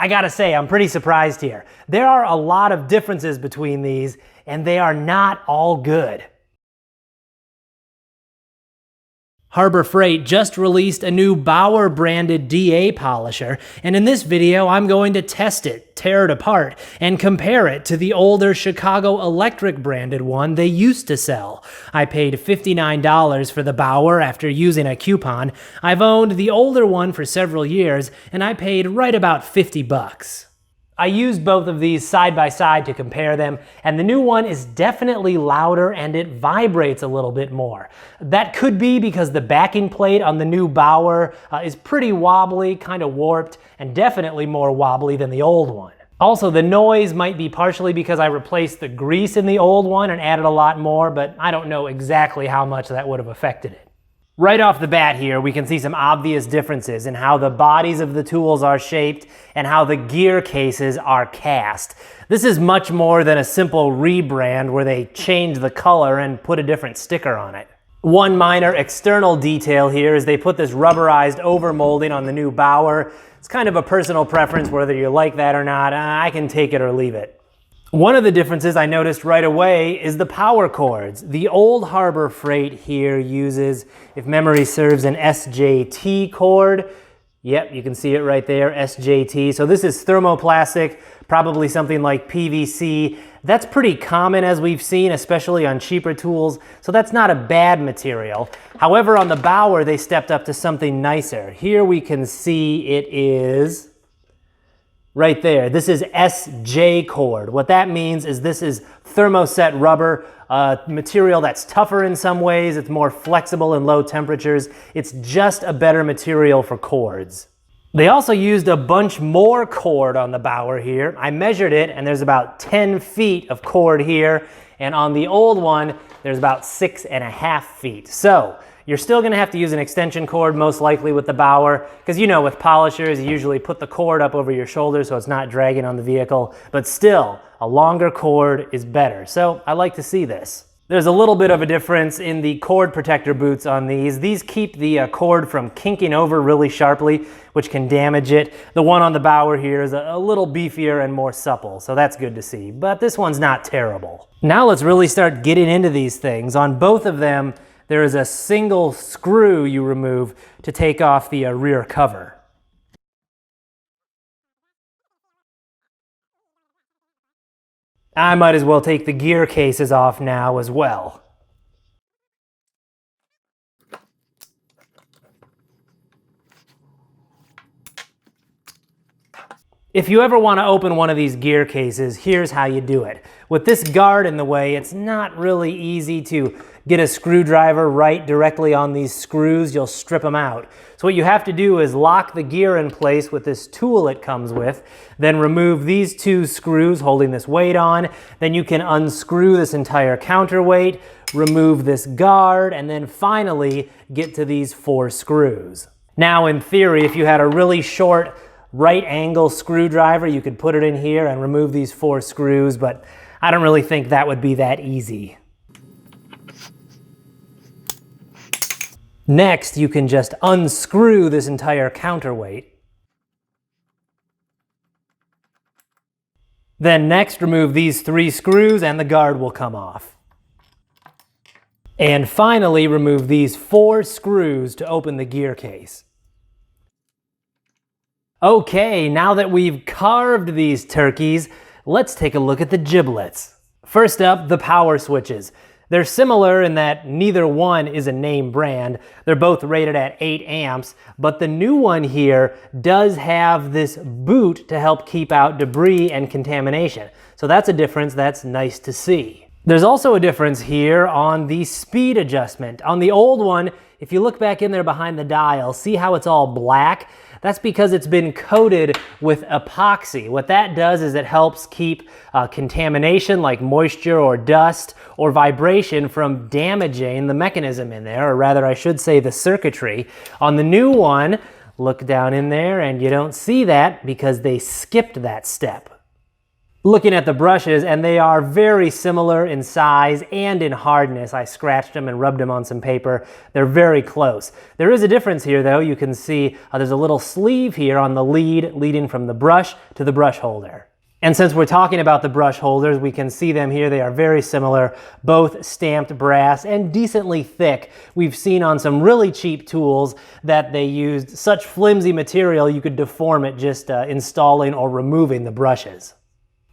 I gotta say, I'm pretty surprised here. There are a lot of differences between these, and they are not all good. Harbor Freight just released a new Bauer branded DA polisher, and in this video I'm going to test it, tear it apart, and compare it to the older Chicago Electric branded one they used to sell. I paid $59 for the Bauer after using a coupon. I've owned the older one for several years, and I paid right about 50 bucks. I used both of these side by side to compare them, and the new one is definitely louder and it vibrates a little bit more. That could be because the backing plate on the new Bauer is pretty wobbly, kind of warped, and definitely more wobbly than the old one. Also, the noise might be partially because I replaced the grease in the old one and added a lot more, but I don't know exactly how much that would have affected it. Right off the bat here, we can see some obvious differences in how the bodies of the tools are shaped and how the gear cases are cast. This is much more than a simple rebrand where they change the color and put a different sticker on it. One minor external detail here is they put this rubberized overmolding on the new Bauer. It's kind of a personal preference whether you like that or not. I can take it or leave it. One of the differences I noticed right away is the power cords. The old Harbor Freight here uses, if memory serves, an SJT cord. Yep, you can see it right there, SJT. So this is thermoplastic, probably something like PVC. That's pretty common as we've seen, especially on cheaper tools, so that's not a bad material. However, on the Bauer, they stepped up to something nicer. Here we can see it is right there. This is SJ cord. What that means is this is thermoset rubber, material that's tougher in some ways. It's more flexible in low temperatures. It's just a better material for cords. They also used a bunch more cord on the Bauer here. I measured it and there's about 10 feet of cord here. And on the old one, there's about 6.5 feet. So you're still gonna have to use an extension cord most likely with the Bauer, because you know with polishers you usually put the cord up over your shoulder so it's not dragging on the vehicle, but still a longer cord is better. So I like to see this. There's a little bit of a difference in the cord protector boots on these. These keep the cord from kinking over really sharply, which can damage it. The one on the Bauer here is a little beefier and more supple, so that's good to see, but this one's not terrible. Now let's really start getting into these things. On both of them, there is a single screw you remove to take off the rear cover. I might as well take the gear cases off now as well. If you ever want to open one of these gear cases, here's how you do it. With this guard in the way, it's not really easy to get a screwdriver right directly on these screws. You'll strip them out. So what you have to do is lock the gear in place with this tool it comes with, then remove these two screws holding this weight on. Then you can unscrew this entire counterweight, remove this guard, and then finally get to these 4 screws. Now in theory, if you had a really short right angle screwdriver, you could put it in here and remove these 4 screws, but I don't really think that would be that easy. Next, you can just unscrew this entire counterweight. Then next, remove these 3 screws and the guard will come off. And finally, remove these 4 screws to open the gear case. Okay, now that we've carved these turkeys, let's take a look at the giblets. First up, the power switches. They're similar in that neither one is a name brand. They're both rated at 8 amps, but the new one here does have this boot to help keep out debris and contamination. So that's a difference that's nice to see. There's also a difference here on the speed adjustment. On the old one, if you look back in there behind the dial, see how it's all black? That's because it's been coated with epoxy. What that does is it helps keep contamination like moisture or dust or vibration from damaging the mechanism in there, or rather I should say the circuitry. On the new one, look down in there and you don't see that because they skipped that step. Looking at the brushes, and they are very similar in size and in hardness. I scratched them and rubbed them on some paper. They're very close. There is a difference here though. You can see there's a little sleeve here on the lead leading from the brush to the brush holder. And since we're talking about the brush holders, we can see them here. They are very similar, both stamped brass and decently thick. We've seen on some really cheap tools that they used such flimsy material you could deform it just installing or removing the brushes.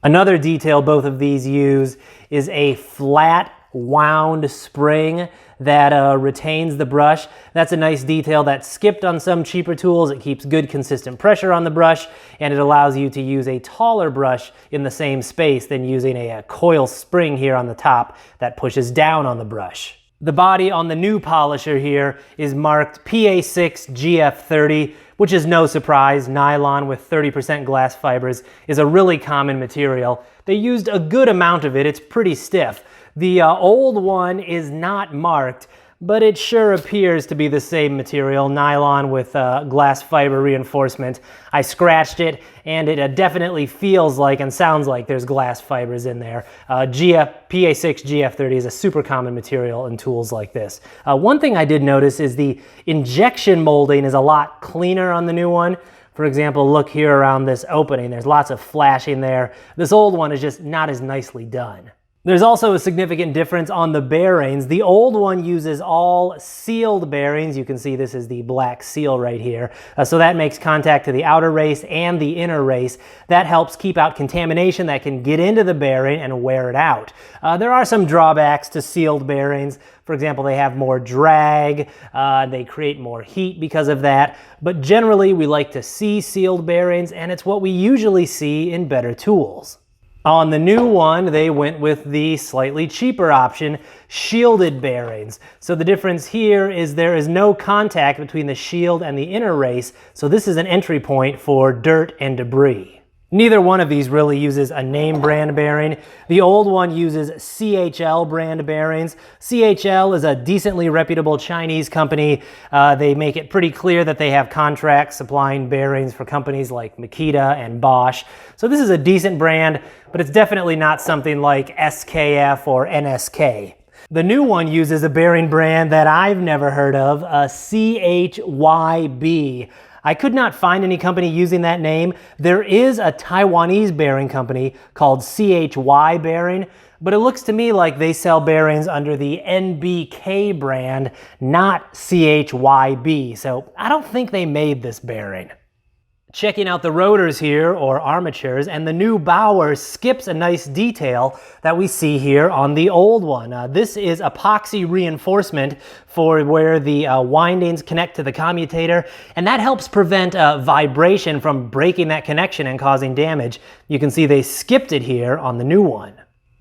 Another detail both of these use is a flat wound spring that retains the brush. That's a nice detail that's skipped on some cheaper tools. It keeps good consistent pressure on the brush, and it allows you to use a taller brush in the same space than using a coil spring here on the top that pushes down on the brush. The body on the new polisher here is marked PA6 GF30, which is no surprise. Nylon with 30% glass fibers is a really common material. They used a good amount of it. It's pretty stiff. The old one is not marked, but it sure appears to be the same material, nylon with glass fiber reinforcement. I scratched it, and it definitely feels like and sounds like there's glass fibers in there. PA6 GF30 is a super common material in tools like this. One thing I did notice is the injection molding is a lot cleaner on the new one. For example, look here around this opening. There's lots of flashing there. This old one is just not as nicely done. There's also a significant difference on the bearings. The old one uses all sealed bearings. You can see this is the black seal right here. So that makes contact to the outer race and the inner race. That helps keep out contamination that can get into the bearing and wear it out. There are some drawbacks to sealed bearings. For example, they have more drag, they create more heat because of that. But generally, we like to see sealed bearings, and it's what we usually see in better tools. On the new one, they went with the slightly cheaper option, shielded bearings. So the difference here is there is no contact between the shield and the inner race, so this is an entry point for dirt and debris. Neither one of these really uses a name brand bearing. The old one uses CHL brand bearings. CHL is a decently reputable Chinese company. They make it pretty clear that they have contracts supplying bearings for companies like Makita and Bosch. So this is a decent brand, but it's definitely not something like SKF or NSK. The new one uses a bearing brand that I've never heard of, a CHYB. I could not find any company using that name. There is a Taiwanese bearing company called CHY Bearing, but it looks to me like they sell bearings under the NBK brand, not CHYB, so I don't think they made this bearing. Checking out the rotors here, or armatures, and the new Bauer skips a nice detail that we see here on the old one. This is epoxy reinforcement for where the windings connect to the commutator, and that helps prevent vibration from breaking that connection and causing damage. You can see they skipped it here on the new one.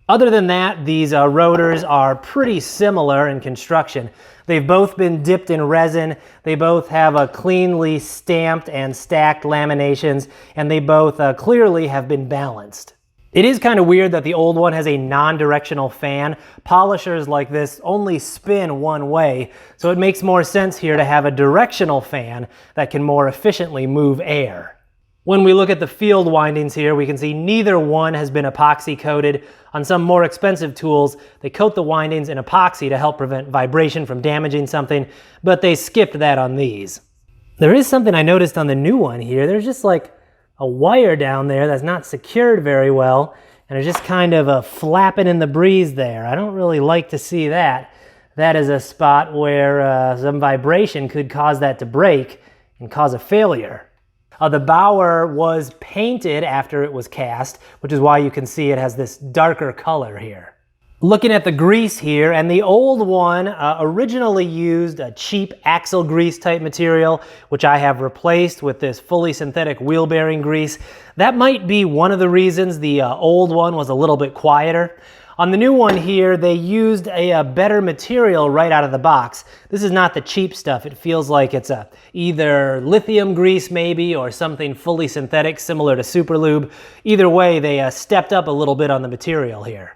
Other than that, these rotors are pretty similar in construction. They've both been dipped in resin, they both have a cleanly stamped and stacked laminations, and they both clearly have been balanced. It is kind of weird that the old one has a non-directional fan. Polishers like this only spin one way, so it makes more sense here to have a directional fan that can more efficiently move air. When we look at the field windings here, we can see neither one has been epoxy coated. On some more expensive tools, they coat the windings in epoxy to help prevent vibration from damaging something, but they skipped that on these. There is something I noticed on the new one here. There's just like a wire down there that's not secured very well, and it's just kind of flapping in the breeze there. I don't really like to see that. That is a spot where some vibration could cause that to break and cause a failure. The Bauer was painted after it was cast, which is why you can see it has this darker color here. Looking at the grease here, and the old one originally used a cheap axle grease type material, which I have replaced with this fully synthetic wheel bearing grease. That might be one of the reasons the old one was a little bit quieter. On the new one here, they used a better material right out of the box. This is not the cheap stuff. It feels like it's either lithium grease maybe, or something fully synthetic similar to Super Lube. Either way, they stepped up a little bit on the material here.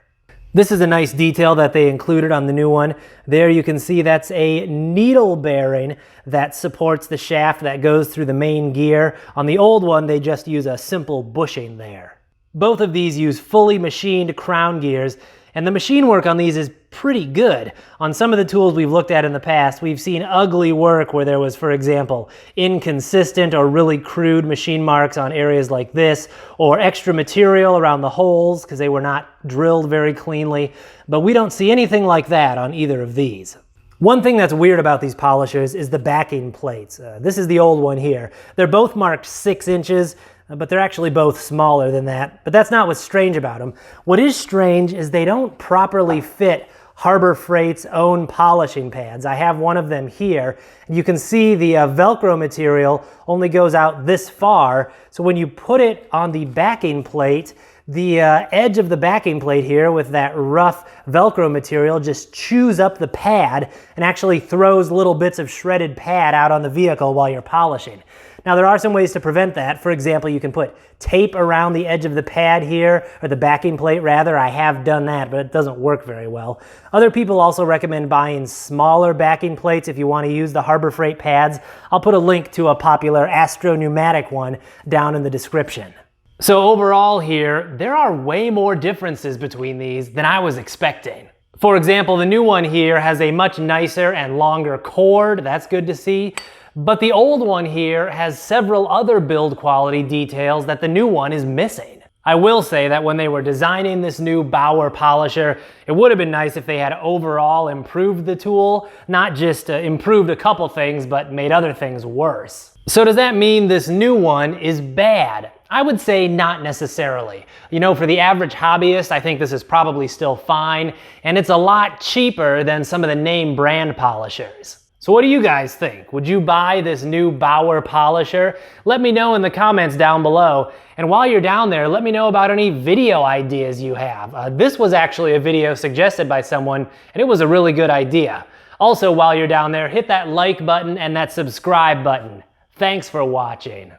This is a nice detail that they included on the new one. There you can see that's a needle bearing that supports the shaft that goes through the main gear. On the old one, they just use a simple bushing there. Both of these use fully machined crown gears, and the machine work on these is pretty good. On some of the tools we've looked at in the past, we've seen ugly work where there was, for example, inconsistent or really crude machine marks on areas like this, or extra material around the holes because they were not drilled very cleanly, but we don't see anything like that on either of these. One thing that's weird about these polishers is the backing plates. This is the old one here. They're both marked 6 inches, but they're actually both smaller than that. But that's not what's strange about them. What is strange is they don't properly fit Harbor Freight's own polishing pads. I have one of them here. You can see the Velcro material only goes out this far. So when you put it on the backing plate, the edge of the backing plate here with that rough Velcro material just chews up the pad and actually throws little bits of shredded pad out on the vehicle while you're polishing. Now there are some ways to prevent that. For example, you can put tape around the edge of the pad here, or the backing plate rather. I have done that, but it doesn't work very well. Other people also recommend buying smaller backing plates if you want to use the Harbor Freight pads. I'll put a link to a popular Astro pneumatic one down in the description. So overall here, there are way more differences between these than I was expecting. For example, the new one here has a much nicer and longer cord. That's good to see. But the old one here has several other build quality details that the new one is missing. I will say that when they were designing this new Bauer polisher, it would have been nice if they had overall improved the tool, not just improved a couple things, but made other things worse. So does that mean this new one is bad? I would say not necessarily. You know, for the average hobbyist, I think this is probably still fine, and it's a lot cheaper than some of the name brand polishers. So what do you guys think? Would you buy this new Bauer polisher? Let me know in the comments down below. And while you're down there, let me know about any video ideas you have. This was actually a video suggested by someone, and it was a really good idea. Also, while you're down there, hit that like button and that subscribe button. Thanks for watching.